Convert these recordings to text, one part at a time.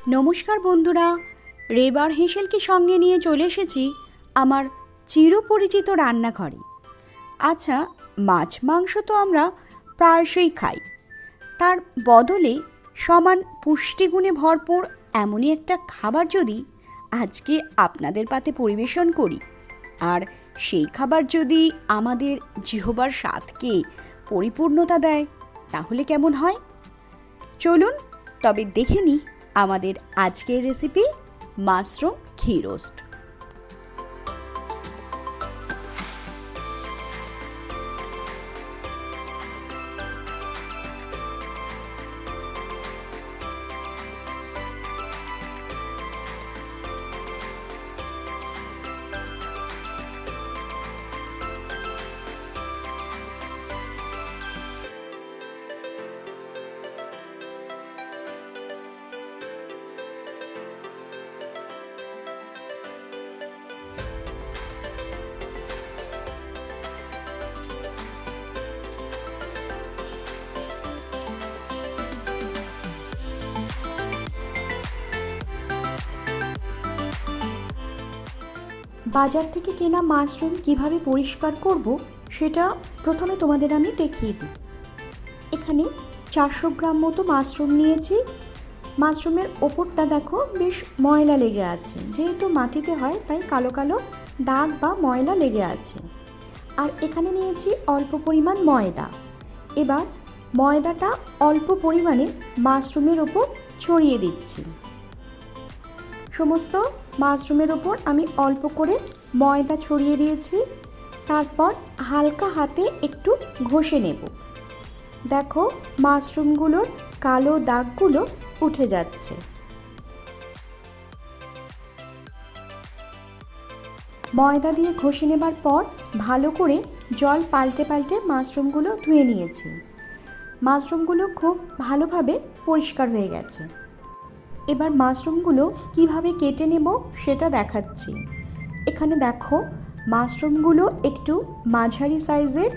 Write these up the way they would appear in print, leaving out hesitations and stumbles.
নমস্কার বন্ধুরা, রেবার হেসেলকে সঙ্গে নিয়ে চলে এসেছি আমার চিরপরিচিত রান্নাঘরে। আচ্ছা, মাছ মাংস তো আমরা প্রায়শই খাই, তার বদলে সমান পুষ্টিগুণে ভরপুর এমনই একটা খাবার যদি আজকে আপনাদের পাতে পরিবেশন করি, আর সেই খাবার যদি আমাদের জিহ্বার স্বাদকে পরিপূর্ণতা দেয়, তাহলে কেমন হয়? চলুন তবে দেখে নিই আমাদের আজকের রেসিপি মাশরুম ঘি রোস্ট। বাজার থেকে কেনা মাশরুম কিভাবে পরিষ্কার করব সেটা প্রথমে তোমাদের আমি দেখিয়ে দিই। এখানে 400 গ্রাম মতো মাশরুম নিয়েছি। মাশরুমের ওপরটা দেখো বেশ ময়লা লেগে আছে, যেহেতু মাটিতে হয় তাই কালো কালো দাগ বা ময়লা লেগে আছে। আর এখানে নিয়েছি অল্প পরিমাণ ময়দা। এবার ময়দাটা অল্প পরিমাণে মাশরুমের ওপর ছড়িয়ে দিচ্ছি। সমস্ত মাশরুমের ওপর আমি অল্প করে ময়দা ছড়িয়ে দিয়েছি। তারপর হালকা হাতে একটু ঘষে নেব। দেখো মাশরুমগুলোর কালো দাগগুলো উঠে যাচ্ছে। ময়দা দিয়ে ঘষে নেবার পর ভালো করে জল পাল্টে পাল্টে মাশরুমগুলো ধুয়ে নিয়েছি। মাশরুমগুলো খুব ভালোভাবে পরিষ্কার হয়ে গেছে। এবার মাশরুমগুলো কিভাবে কেটে নেব সেটা দেখাচ্ছি। এখানে দেখো মাশরুমগুলো একটু মাঝারি সাইজের,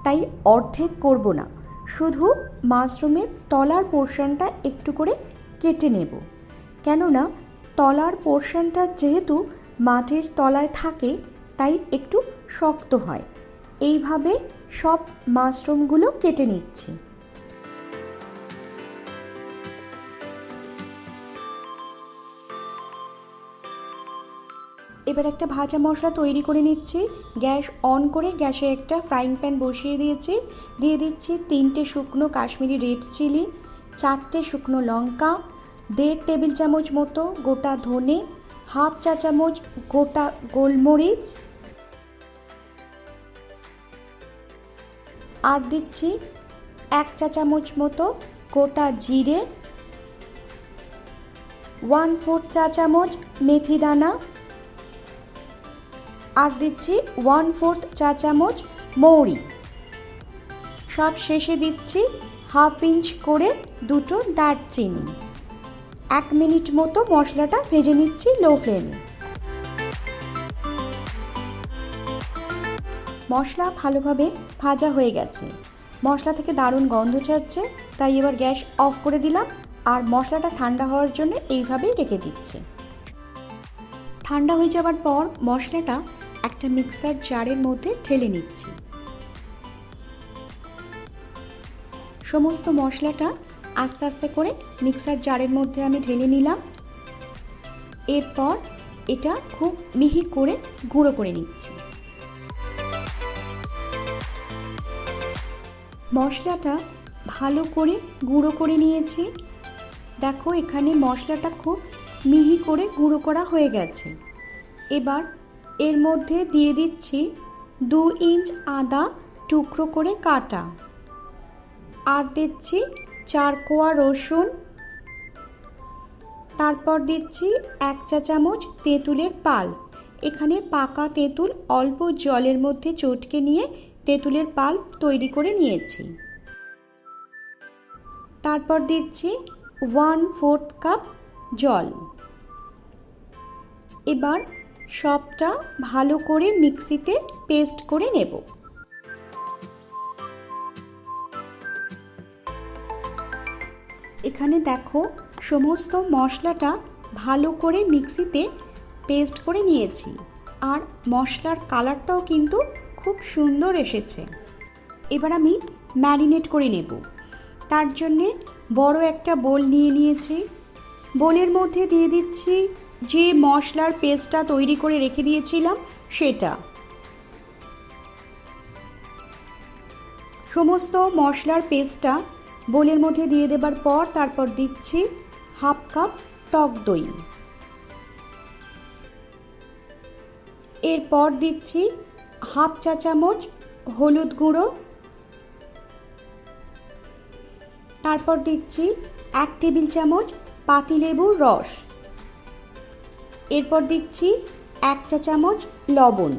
তাই অর্ধেক করব না, শুধু মাশরুমের তলার পোর্শনটা একটু করে কেটে নেব। কেননা তলার পোর্শনটা যেহেতু মাটির তলায় থাকে তাই একটু শক্ত হয়। এইভাবে সব মাশরুমগুলো কেটে নিচ্ছি। এবার একটা ভাজা মশলা তৈরি করে নিচ্ছি। গ্যাস অন করে গ্যাসে একটা ফ্রাইং প্যান বসিয়ে দিয়েছি। দিয়ে দিচ্ছি 3টে শুকনো কাশ্মীরি রেড চিলি, 4টে শুকনো লঙ্কা, 1.5 টেবিল চামচ মতো গোটা ধনে, হাফ চা চামচ গোটা গোলমরিচ, আর দিচ্ছি 1 চা চামচ মতো গোটা জিরে, 1/4 চা চামচ মেথি দানা, আর দিচ্ছি 1/4 চা চামচ মৌরি। সব শেষে দিচ্ছি হাফ ইঞ্চ করে 2টো দারচিনি। 1 মিনিট মতো মশলাটা ভেজে নিচ্ছি লো ফ্লেমে। মশলা ভালোভাবে ভাজা হয়ে গেছে, মশলা থেকে দারুণ গন্ধ ছাড়ছে, তাই এবার গ্যাস অফ করে দিলাম আর মশলাটা ঠান্ডা হওয়ার জন্য এইভাবেই রেখে দিচ্ছি। ঠান্ডা হয়ে যাওয়ার পর মশলাটা একটা মিক্সার জারের মধ্যে ঢেলে নিচ্ছি। সমস্ত মশলাটা আস্তে আস্তে করে মিক্সার জারের মধ্যে আমি ঢেলে নিলাম। এরপর এটা খুব মিহি করে গুঁড়ো করে নিচ্ছি। মশলাটা ভালো করে গুঁড়ো করে নিয়েছি। দেখো এখানে মশলাটা খুব মিহি করে গুঁড়ো করা হয়ে গেছে। এবার এর মধ্যে দিয়ে দিচ্ছি 2 ইঞ্চ আদা টুকরো করে কাটা, আর দিচ্ছি 4 কোয়া রসুন, তারপর দিচ্ছি 1 চা চামচ তেঁতুলের পাল্প। এখানে পাকা তেঁতুল অল্প জলের মধ্যে চটকে নিয়ে তেঁতুলের পাল্প তৈরি করে নিয়েছি। তারপর দিচ্ছি 1/4 কাপ জল। এবার সবটা ভালো করে মিক্সিতে পেস্ট করে নেব। এখানে দেখো সমস্ত মশলাটা ভালো করে মিক্সিতে পেস্ট করে নিয়েছি, আর মশলার কালারটাও কিন্তু খুব সুন্দর এসেছে। এবার আমি ম্যারিনেট করে নেব। তার জন্যে বড় একটা বোল নিয়ে নিয়েছি। বোলের মধ্যে দিয়ে দিচ্ছি যে মশলার পেস্টটা তৈরি করে রেখে দিয়েছিলাম সেটা। সমস্ত মশলার পেস্টটা বোলের মধ্যে দিয়ে দেবার পর তারপর দিচ্ছি হাফ কাপ টক দই। এরপর দিচ্ছি হাফ চা চামচ হলুদ গুঁড়ো। তারপর দিচ্ছি 1 টেবিল চামচ পাতিলেবুর রস। এরপর দিচ্ছি 1 চা চামচ লবণ।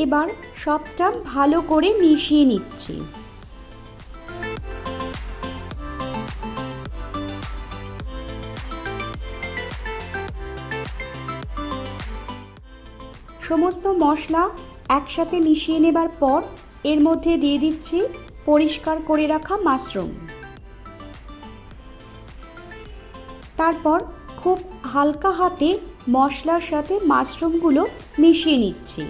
এবার সবটা ভালো করে মিশিয়ে নিচ্ছি। সমস্ত মশলা একসাথে মিশিয়ে নেবার পর এর মধ্যে দিয়ে দিচ্ছি পরিষ্কার করে রাখা মাশরুম। তারপর খুব হালকা হাতে মশলার সাথে মাশরুমগুলো মিশিয়ে নিচ্ছি।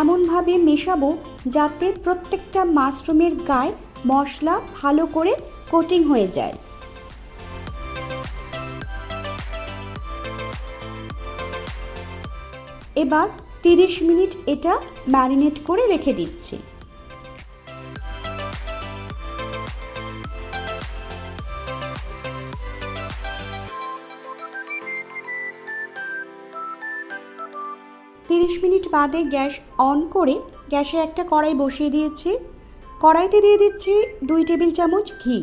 এমনভাবে মেশাবো যাতে প্রত্যেকটা মাশরুমের গায়ে মশলা ভালো করে কোটিং হয়ে যায়। এবার 30 মিনিট এটা ম্যারিনেট করে রেখে দিচ্ছি। মিনিট বাদে গ্যাস অন করে গ্যাসে একটা কড়াই বসিয়ে দিয়েছি। কড়াইতে দিয়ে দিচ্ছি 2 টেবিল চামচ ঘি।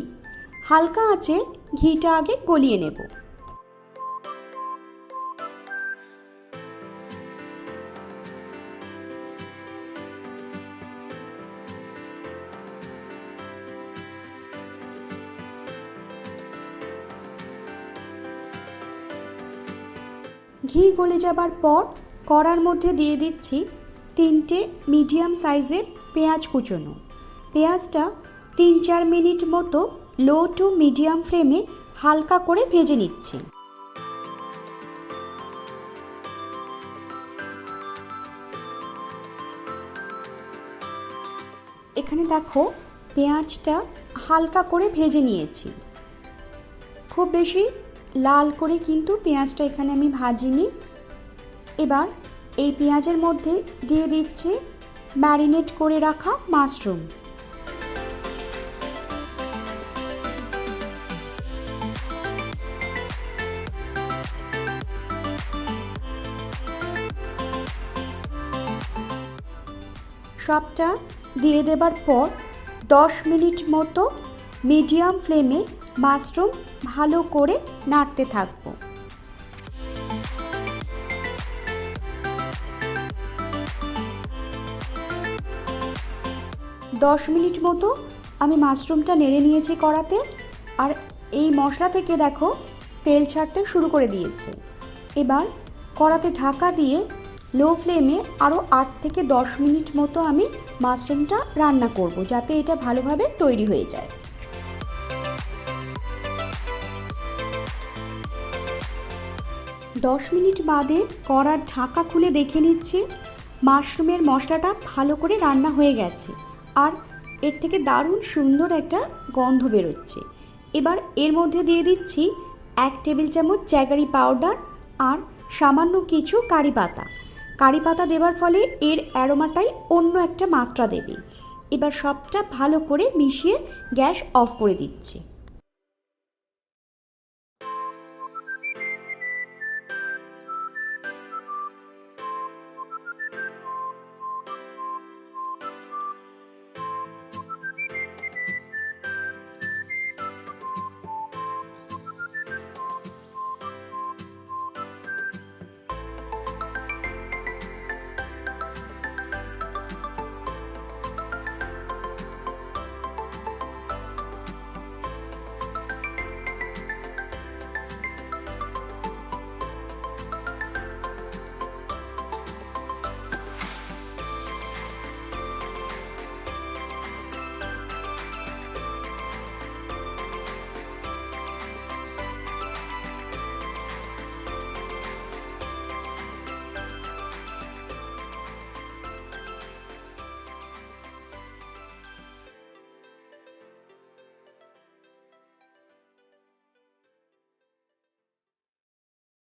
হালকা আঁচে ঘিটা আগে গলিয়ে নেব। ঘি গলে যাবার পর কড়ার মধ্যে দিয়ে দিচ্ছি 3টে মিডিয়াম সাইজের পেঁয়াজ কুচোনো। পেঁয়াজটা 3-4 মিনিট মতো লো টু মিডিয়াম ফ্লেমে হালকা করে ভেজে নিচ্ছি। এখানে দেখো পেঁয়াজটা হালকা করে ভেজে নিয়েছি। খুব বেশি লাল করে কিন্তু পেঁয়াজটা এখানে আমি ভাজিনি। এবার এই পেঁয়াজের মধ্যে দিয়ে দিচ্ছি ম্যারিনেট করে রাখা মাশরুম। সবটা দিয়ে দেবার পর 10 মিনিট মতো মিডিয়াম ফ্লেমে মাশরুম ভালো করে নাড়তে থাকবো। 10 মিনিট মতো আমি মাশরুমটা নেড়ে নিয়েছি কড়াতে, আর এই মশলা থেকে দেখো তেল ছাড়তে শুরু করে দিয়েছে। এবার কড়াতে ঢাকা দিয়ে লো ফ্লেমে আরও 8 থেকে 10 মিনিট মতো আমি মাশরুমটা রান্না করব, যাতে এটা ভালোভাবে তৈরি হয়ে যায়। দশ মিনিট বাদে কড়ার ঢাকা খুলে দেখে নিচ্ছি মাশরুমের মশলাটা ভালো করে রান্না হয়ে গেছে, আর এর থেকে দারুণ সুন্দর একটা গন্ধ বেরোচ্ছে। এবার এর মধ্যে দিয়ে দিচ্ছি 1 টেবিল চামচ জ্যাগারি পাউডার আর সামান্য কিছু কারি পাতা। কারি পাতা দেওয়ার ফলে এর অ্যারোমাটাই অন্য একটা মাত্রা দেবে। এবার সবটা ভালো করে মিশিয়ে গ্যাস অফ করে দিচ্ছি।